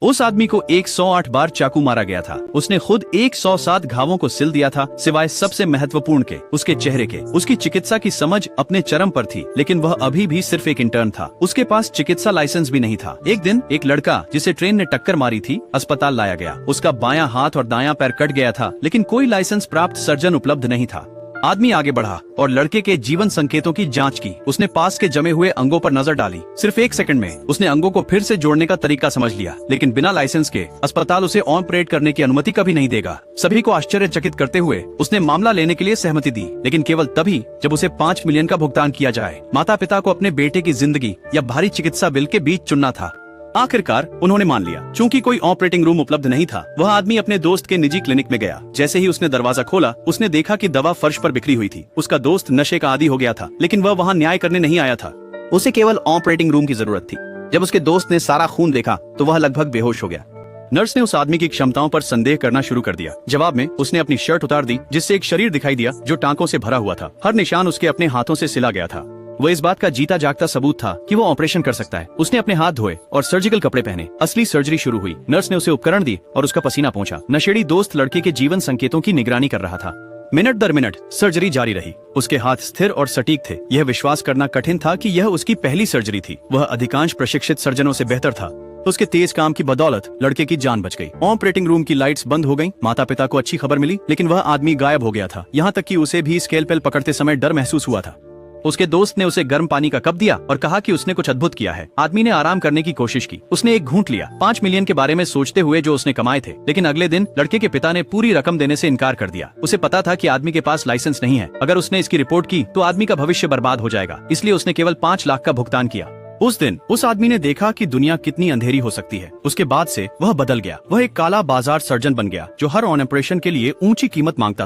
उस आदमी को 108 बार चाकू मारा गया था। उसने खुद 107 घावों को सिल दिया था, सिवाय सबसे महत्वपूर्ण के, उसके चेहरे के। उसकी चिकित्सा की समझ अपने चरम पर थी, लेकिन वह अभी भी सिर्फ एक इंटर्न था। उसके पास चिकित्सा लाइसेंस भी नहीं था। एक दिन एक लड़का जिसे ट्रेन ने टक्कर मारी थी, अस्पताल लाया गया। उसका बायां हाथ और दायां पैर कट गया था, लेकिन कोई लाइसेंस प्राप्त सर्जन उपलब्ध नहीं था। आदमी आगे बढ़ा और लड़के के जीवन संकेतों की जांच की। उसने पास के जमे हुए अंगों पर नजर डाली। सिर्फ 1 सेकंड में उसने अंगों को फिर से जोड़ने का तरीका समझ लिया, लेकिन बिना लाइसेंस के अस्पताल उसे ऑपरेट करने की अनुमति कभी नहीं देगा। सभी को आश्चर्यचकित करते हुए उसने मामला लेने के लिए सहमति दी, लेकिन केवल तभी जब उसे 5 मिलियन का भुगतान किया जाए। माता पिता को अपने बेटे की जिंदगी या भारी चिकित्सा बिल के बीच चुनना था। आखिरकार उन्होंने मान लिया। चूंकि कोई ऑपरेटिंग रूम उपलब्ध नहीं था, वह आदमी अपने दोस्त के निजी क्लिनिक में गया। जैसे ही उसने दरवाजा खोला, उसने देखा कि दवा फर्श पर बिखरी हुई थी। उसका दोस्त नशे का आदी हो गया था, लेकिन वह वहां न्याय करने नहीं आया था। उसे केवल ऑपरेटिंग रूम की जरूरत थी। जब उसके दोस्त ने सारा खून देखा तो वह लगभग बेहोश हो गया। नर्स ने उस आदमी की क्षमताओं पर संदेह करना शुरू कर दिया। जवाब में उसने अपनी शर्ट उतार दी, जिससे एक शरीर दिखाई दिया जो टांकों से भरा हुआ था। हर निशान उसके अपने हाथों से सिला गया था। वह इस बात का जीता जागता सबूत था कि वो ऑपरेशन कर सकता है। उसने अपने हाथ धोए और सर्जिकल कपड़े पहने। असली सर्जरी शुरू हुई। नर्स ने उसे उपकरण दी और उसका पसीना पहुंचा। नशेड़ी दोस्त लड़के के जीवन संकेतों की निगरानी कर रहा था। मिनट दर मिनट सर्जरी जारी रही। उसके हाथ स्थिर और सटीक थे। यह विश्वास करना कठिन था कि यह उसकी पहली सर्जरी थी। वह अधिकांश प्रशिक्षित सर्जनों से बेहतर था। उसके तेज काम की बदौलत लड़के की जान बच गई। ऑपरेटिंग रूम की लाइट्स बंद हो गईं। माता पिता को अच्छी खबर मिली, लेकिन वह आदमी गायब हो गया था। यहाँ तक कि उसे भी स्केलपेल पकड़ते समय डर महसूस हुआ था। उसके दोस्त ने उसे गर्म पानी का कप दिया और कहा कि उसने कुछ अद्भुत किया है। आदमी ने आराम करने की कोशिश की। उसने एक घूंट लिया, 5 मिलियन के बारे में सोचते हुए जो उसने कमाए थे। लेकिन अगले दिन लड़के के पिता ने पूरी रकम देने से इनकार कर दिया। उसे पता था कि आदमी के पास लाइसेंस नहीं है। अगर उसने इसकी रिपोर्ट की तो आदमी का भविष्य बर्बाद हो जाएगा। इसलिए उसने केवल 5 लाख का भुगतान किया। उस दिन उस आदमी ने देखा कि दुनिया कितनी अंधेरी हो सकती है। उसके बाद से वह बदल गया। वह एक काला बाजार सर्जन बन गया, जो हर ऑपरेशन के लिए ऊंची कीमत मांगता था।